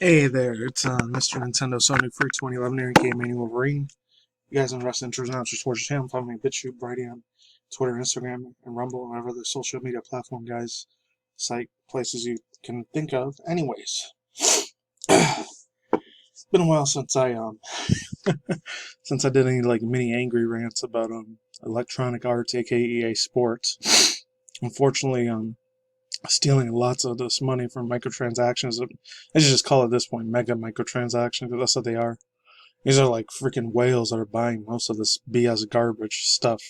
Hey there, it's Mr. Nintendo Sony Free 2011 Aaron K. MannyTendoWolverine. You guys interested in international sports channel, follow me on BitChute, Brighteon, Twitter, Instagram, and Rumble, and whatever other social media platform, guys, site, places you can think of. Anyways, it's been a while since I since I did any like mini angry rants about electronic arts, aka EA Sports. Unfortunately, stealing lots of this money from microtransactions. I should just call it at this point mega microtransactions, because that's what they are. These are like freaking whales that are buying most of this BS garbage stuff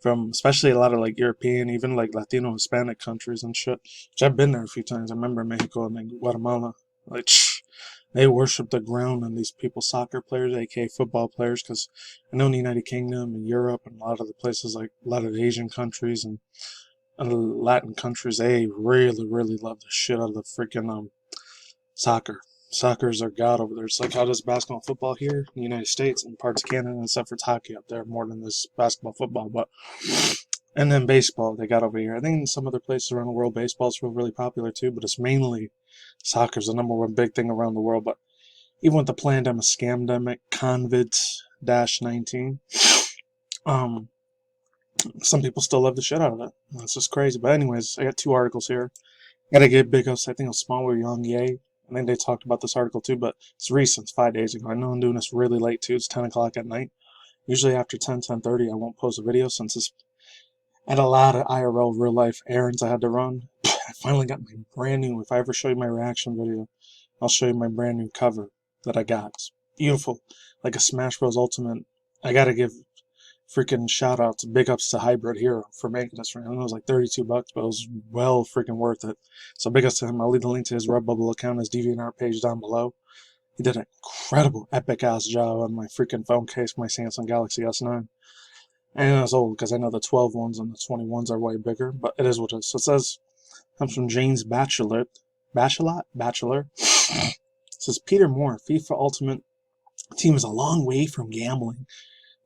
from, especially a lot of like European, even like Latino, Hispanic countries and shit. Which I've been there a few times. I remember Mexico and like Guatemala. Like, they worship the ground on these people, soccer players, aka football players, because I know in the United Kingdom and Europe and a lot of the places, like a lot of Asian countries and Latin countries, they really, really love the shit out of the freaking soccer. Soccer is their god over there. It's like how does basketball and football here in the United States and parts of Canada, except for it's hockey up there more than this basketball, football. But and then baseball they got over here. I think in some other places around the world, baseball's really popular too, but it's mainly soccer's the number one big thing around the world. But even with the pandemic, scamdemic, COVID-19, some people still love the shit out of it. That's just crazy. But anyways, I got two articles here. Gotta give big ups. I think it's Small with Young Yay. I think they talked about this article too, but it's recent. It's 5 days ago. I know I'm doing this really late too. It's 10 o'clock at night. Usually after 10:30, I won't post a video since it's at a lot of IRL real life errands I had to run. I finally got my brand new, if I ever show you my reaction video, I'll show you my brand new cover that I got. It's beautiful. Like a Smash Bros. Ultimate. I gotta give freaking shout outs, big ups to Hybrid Hero for making this. I know it was like $32, but it was well freaking worth it. So big ups to him. I'll leave the link to his Redbubble account, his DeviantArt page down below. He did an incredible, epic ass job on my freaking phone case, my Samsung Galaxy S9. And it's old because I know the 12 ones and the 21s are way bigger, but it is what it is. So it says, comes from James Bachelor. It says Peter Moore, FIFA Ultimate Team is a long way from gambling.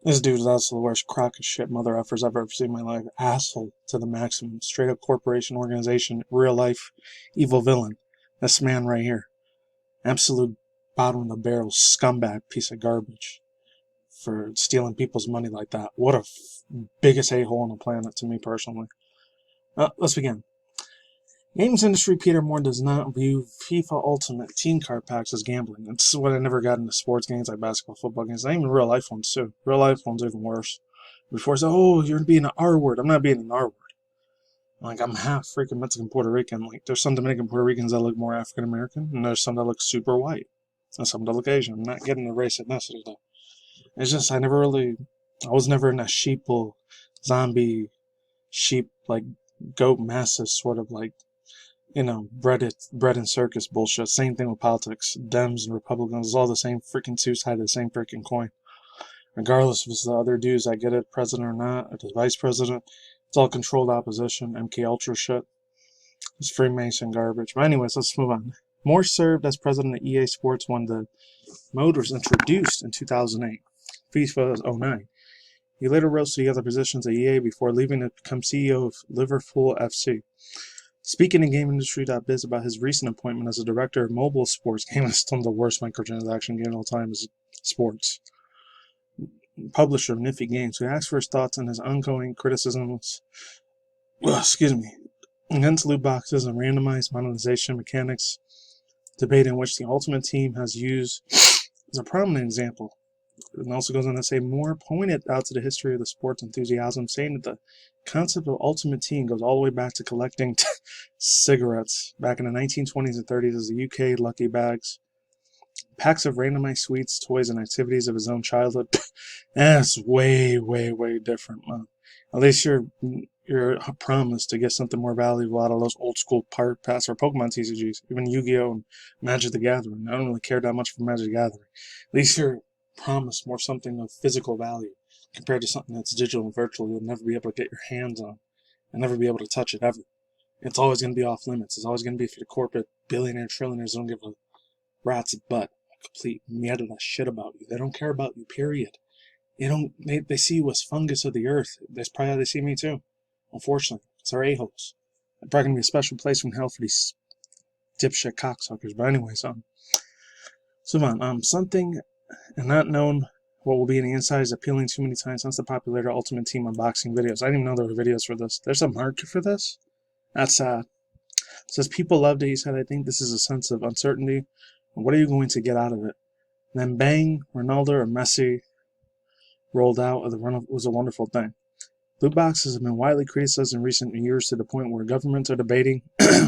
This dude is also the worst crock of shit mother effers I've ever seen in my life. Asshole to the maximum. Straight up corporation, organization, real life, evil villain. This man right here. Absolute bottom of the barrel scumbag piece of garbage for stealing people's money like that. What a biggest a-hole on the planet to me personally. Let's begin. Games industry Peter Moore does not view FIFA Ultimate Team card packs as gambling. That's what I never got into sports games like basketball, football games, not even real life ones too. Real life ones are even worse. Before I said, oh, you're being an R word. I'm not being an R word. Like, I'm half freaking Mexican Puerto Rican. Like, there's some Dominican Puerto Ricans that look more African American, and there's some that look super white. And some that look Asian. I'm not getting the race ethnicity though. It's just I was never in that sheeple, zombie, sheep, like goat masses sort of like, bread and circus bullshit. Same thing with politics. Dems and Republicans, it's all the same freaking two sides of the same freaking coin. Regardless if it's the other dudes that get it, president or not, or the vice president, it's all controlled opposition, MK Ultra shit. It's Freemason garbage. But anyways, let's move on. Moore served as president of EA Sports when the mode was introduced in 2008. FIFA was 2009. He later rose to the other positions at EA before leaving to become CEO of Liverpool FC. Speaking in GameIndustry.biz about his recent appointment as a director of mobile sports game, it's still the worst microtransaction game of all time is sports. Publisher of Nifty Games, who asked for his thoughts on his ongoing criticisms against loot boxes and randomized monetization mechanics, debate in which the Ultimate Team has used as a prominent example. And also goes on to say Moore pointed out to the history of the sports enthusiasm, saying that the concept of Ultimate Team goes all the way back to collecting cigarettes back in the 1920s and 30s as the UK lucky bags, packs of randomized sweets, toys, and activities of his own childhood. That's way, way, way different, man. At least you're promised to get something more valuable out of those old school Park Pass or Pokemon TCGs, even Yu-Gi-Oh! And Magic the Gathering. I don't really care that much for Magic the Gathering. At least you're promised more something of physical value compared to something that's digital and virtual you'll never be able to get your hands on and never be able to touch it ever. It's always going to be off limits. It's always going to be for the corporate billionaire trillionaires who don't give a rat's butt. Complete mierda shit about you. They don't care about you, period. They see you as fungus of the earth. That's probably how they see me too. Unfortunately. Because they're a-holes. They're probably going to be a special place from hell for these dipshit cocksuckers. But anyways, So on, something not known what will be in the inside is appealing too many times since the popular Ultimate Team unboxing videos. I didn't even know there were videos for this. There's a market for this? That's sad. It says people loved it. He said, I think this is a sense of uncertainty. What are you going to get out of it? And then bang, Ronaldo or Messi rolled out of the run was a wonderful thing. Loot boxes have been widely criticized in recent years to the point where governments are debating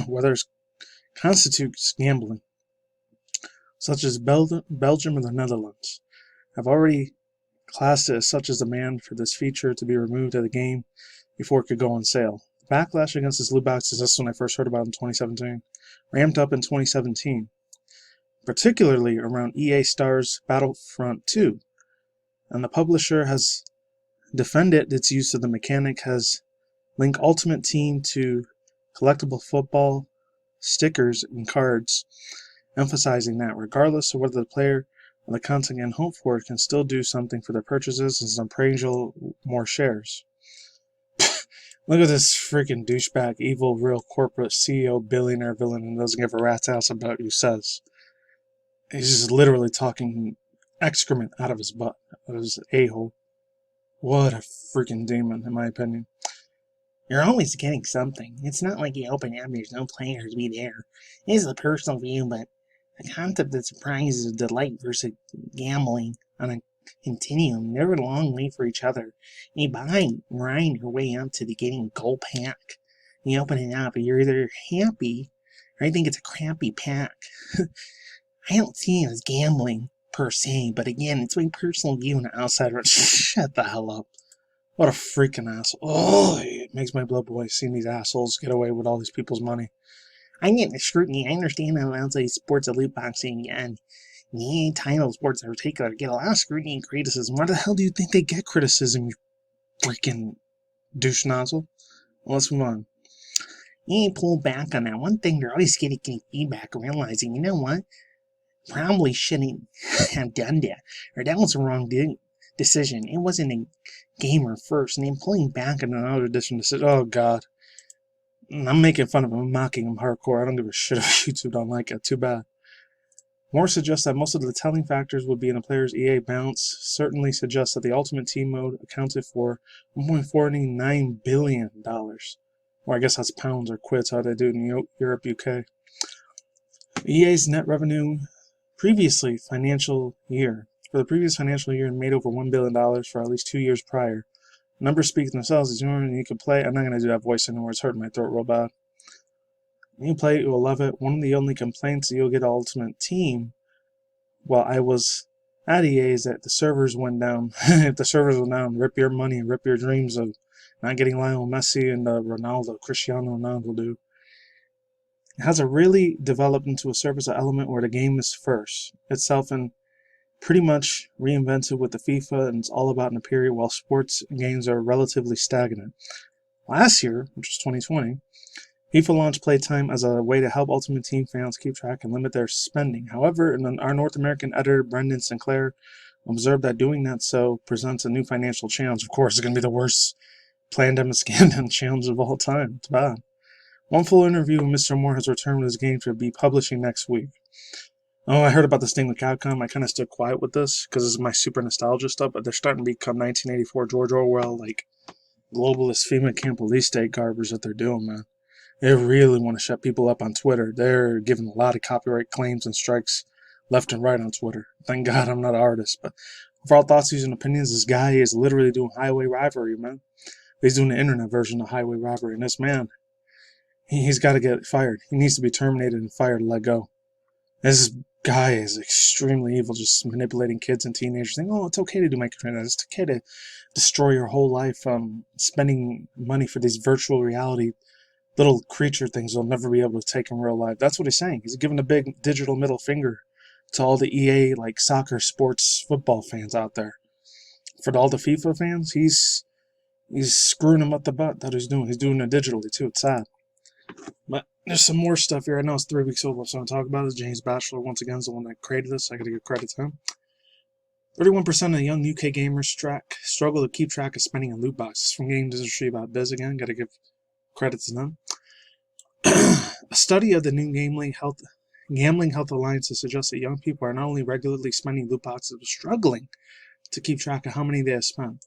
whether it constitutes gambling, such as Belgium and the Netherlands have already classed it as such as demand for this feature to be removed of the game before it could go on sale. The backlash against this loot boxes, this is when I first heard about it in 2017, ramped up in 2017, particularly around EA Star's Battlefront 2, and the publisher has defended its use of the mechanic, has linked Ultimate Team to collectible football stickers and cards, emphasizing that regardless of whether the player or the content can hope for, it can still do something for their purchases and some appraisal more shares. Look at this freaking douchebag, evil, real corporate CEO, billionaire villain who doesn't give a rat's ass about who says. He's just literally talking excrement out of his butt. Out of his a-hole. What a freaking demon, in my opinion. You're always getting something. It's not like you open up, there's no players be there. It is a personal view, but the concept that surprises is delight versus gambling on a continuum. They're a long way for each other. You buy, grind your way up to the getting gold pack. You open it up, and you're either happy or I think it's a crappy pack. I don't see it as gambling per se, but again, it's my personal view on the outsider. Shut the hell up. What a freaking asshole. Oh, it makes my blood boil seeing these assholes get away with all these people's money. I get the scrutiny. I understand that outside sports and loot boxing and the title sports in particular get a lot of scrutiny and criticism. Why the hell do you think they get criticism, you freaking douche nozzle? Well, let's move on. You ain't pull back on that. One thing, they're always getting feedback and realizing, you know what? Probably shouldn't have done that. Or that was the wrong decision. It wasn't a gamer first. And then pulling back on another decision, oh god. I'm making fun of him. I'm mocking him hardcore. I don't give a shit if YouTube don't like it. Too bad. Moore suggests that most of the telling factors would be in a player's EA bounce. Certainly suggests that the Ultimate Team mode accounted for $1.49 billion. Or I guess that's pounds or quids, how they do it in Europe, UK. EA's net revenue for the previous financial year made over $1 billion for at least 2 years prior. Numbers speak themselves. As you can play. I'm not going to do that voice anymore. It's hurting my throat real bad. You play it, you will love it. One of the only complaints you'll get Ultimate Team while I was at EA is that the servers went down. If the servers went down, rip your money and rip your dreams of not getting Lionel Messi and Cristiano Ronaldo do. It has really developed into a service element where the game is first itself and pretty much reinvented with the FIFA, and it's all about in a period while sports games are relatively stagnant. Last year, which was 2020, FIFA launched playtime as a way to help Ultimate Team fans keep track and limit their spending. However, our North American editor, Brendan Sinclair, observed that doing that so presents a new financial challenge. Of course, it's going to be the worst pandemic scam challenge of all time. It's bad. One full interview with Mr. Moore has returned with his game to be publishing next week. Oh, I heard about this thing with Capcom. I kind of stood quiet with this because this is my super nostalgia stuff, but they're starting to become 1984 George Orwell, like globalist FEMA camp police state garbage that they're doing, man. They really want to shut people up on Twitter. They're giving a lot of copyright claims and strikes left and right on Twitter. Thank God I'm not an artist, but for all thoughts, views, and opinions, this guy is literally doing highway rivalry, man. He's doing the internet version of highway rivalry, and this man, he's got to get fired. He needs to be terminated and fired and let go. This guy is extremely evil, just manipulating kids and teenagers, saying, oh, it's okay to do microtransactions. It's okay to destroy your whole life spending money for these virtual reality little creature things you'll never be able to take in real life. That's what he's saying. He's giving a big digital middle finger to all the EA, like, soccer, sports, football fans out there. For all the FIFA fans, he's screwing them up the butt. That's what he's doing. He's doing it digitally, too. It's sad. But there's some more stuff here. I know it's 3 weeks old, so I'm going to talk about it. James Batchelor, once again, is the one that created this. I got to give credit to him. 31% of young UK gamers struggle to keep track of spending on loot boxes. From Games Industry about Biz again. Got to give credit to them. A study of the new Gambling Health Alliances suggests that young people are not only regularly spending loot boxes, but struggling to keep track of how many they have spent.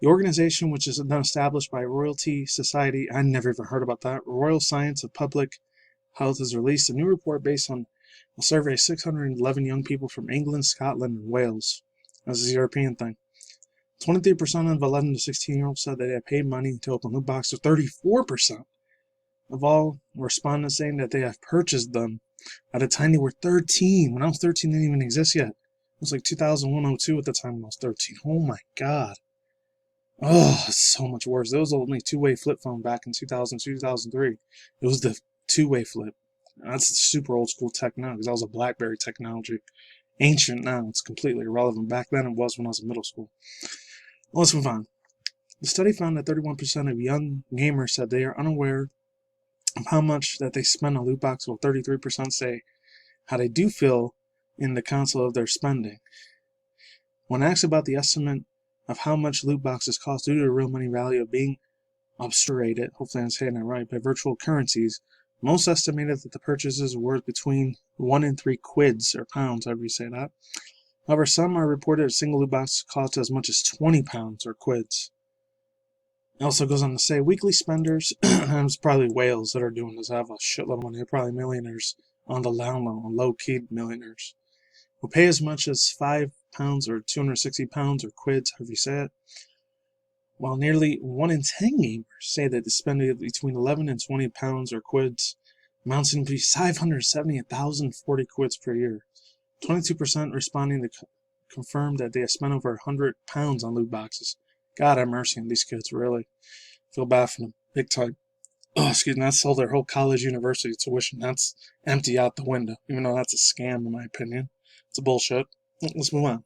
The organization, which is then established by Royalty Society, I never even heard about that, Royal Science of Public Health, has released a new report based on a survey of 611 young people from England, Scotland, and Wales. This is a European thing. 23% of 11 to 16-year-olds said that they had paid money to open loot boxes. 34% of all respondents saying that they have purchased them at a time they were 13. When I was 13, they didn't even exist yet. It was like 2001, 02 at the time when I was 13. Oh my God. Oh, it's so much worse. There was only two-way flip phone back in 2000, 2003. It was the two-way flip. That's super old school tech now because that was a BlackBerry technology. Ancient now. It's completely irrelevant. Back then it was when I was in middle school. Let's move on. The study found that 31% of young gamers said they are unaware of how much that they spend on loot box, while 33% say how they do feel in the console of their spending. When asked about the estimate of how much loot boxes cost due to the real money value of being obscurated, hopefully I'm saying that right, by virtual currencies, most estimated that the purchases were worth between 1 and 3 quids or pounds, however you say that. However, some are reported a single loot box cost as much as 20 pounds or quids. It also goes on to say weekly spenders, and it's probably whales that are doing this, have a shitload of money. They're probably millionaires on the low-key millionaires, who pay as much as 5 pounds or 260 pounds or quids, however you say it, while nearly 1 in 10 gamers say that they spend between 11 and 20 pounds or quids, amounts to 570,040 quids per year. 22% responding to confirmed that they have spent over 100 pounds on loot boxes. God have mercy on these kids, really. Feel bad for them, big time. Oh, excuse me, that's all their whole college university tuition. That's empty out the window, even though that's a scam in my opinion. It's a bullshit. Let's move on.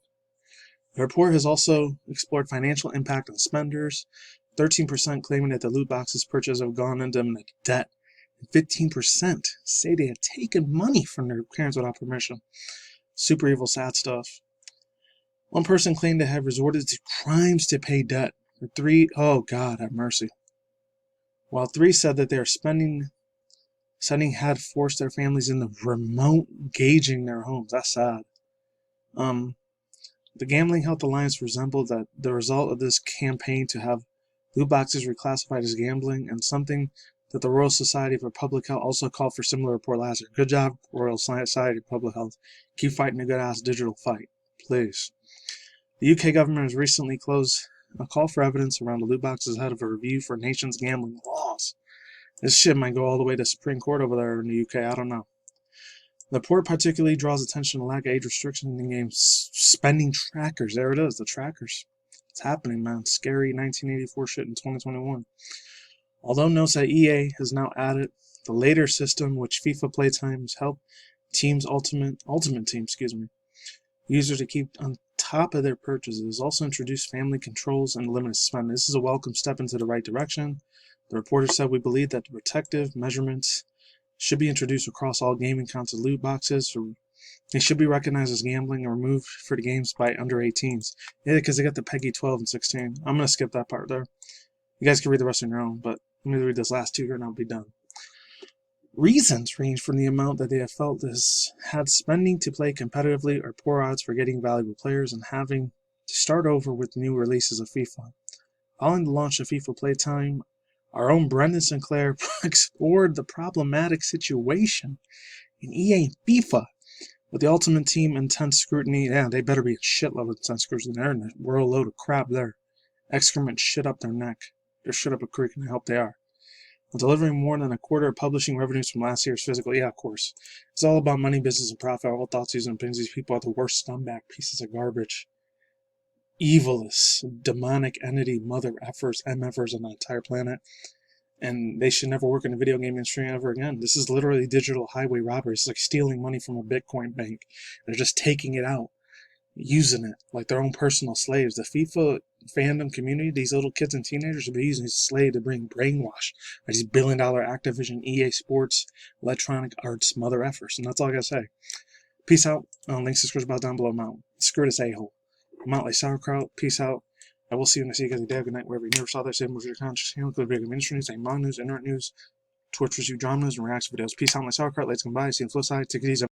The report has also explored financial impact on spenders, 13% claiming that the loot boxes purchased have gone into debt, and 15% say they have taken money from their parents without permission. Super evil, sad stuff. One person claimed to have resorted to crimes to pay debt. Oh God, have mercy. While 3 said that their spending had forced their families into remote gauging their homes. That's sad. The Gambling Health Alliance resembled that the result of this campaign to have loot boxes reclassified as gambling, and something that the Royal Society for Public Health also called for similar report last year. Good job, Royal Society for Public Health. Keep fighting a good-ass digital fight, please. The UK government has recently closed a call for evidence around the loot boxes ahead of a review for nation's gambling laws. This shit might go all the way to Supreme Court over there in the UK, I don't know. The report particularly draws attention to lack of age restriction in the game spending trackers. There it is, the trackers. It's happening, man. Scary 1984 shit in 2021. Although notes that EA has now added the later system which FIFA playtimes help teams ultimate team, users to keep on top of their purchases. Also introduced family controls and limited spending. This is a welcome step into the right direction. The reporter said, we believe that the protective measurements should be introduced across all gaming console loot boxes. They should be recognized as gambling and removed for the games by under 18s. Yeah, because they got the PEGI 12 and 16. I'm going to skip that part there. You guys can read the rest on your own, but let me read this last 2 here and I'll be done. Reasons range from the amount that they have felt has had spending to play competitively or poor odds for getting valuable players and having to start over with new releases of FIFA. Following the launch of FIFA Playtime, our own Brendan Sinclair explored the problematic situation in EA and FIFA with the Ultimate Team intense scrutiny. Yeah, they better be a shitload of intense scrutiny. They're in a world load of crap there. Excrement shit up their neck. They're shit up a creek, and I hope they are. Delivering more than a quarter of publishing revenues from last year's physical. Yeah, of course. It's all about money, business, and profit. All thoughts, views, and opinions. These people are the worst scumbag pieces of garbage. Evilest, demonic entity, mother effers, MFers on the entire planet. And they should never work in the video game industry ever again. This is literally digital highway robbery. It's like stealing money from a Bitcoin bank. They're just taking it out, using it like their own personal slaves. The FIFA fandom community, these little kids and teenagers, will be using this slave to bring brainwash by these billion-dollar Activision, EA Sports, Electronic Arts, mother effers. And that's all I gotta say. Peace out. Links to subscribe down below. I'm out. Screw this a-hole. I'm out like sauerkraut. Peace out. I will see you when I see you guys. Good day, good night, wherever you never saw that. Same with your conscious channel, include video game industry news, manga news, internet news, Twitch review dramas and reacts videos. Peace out, my sauerkraut. Let's come by. See you on the flip side. Take it easy.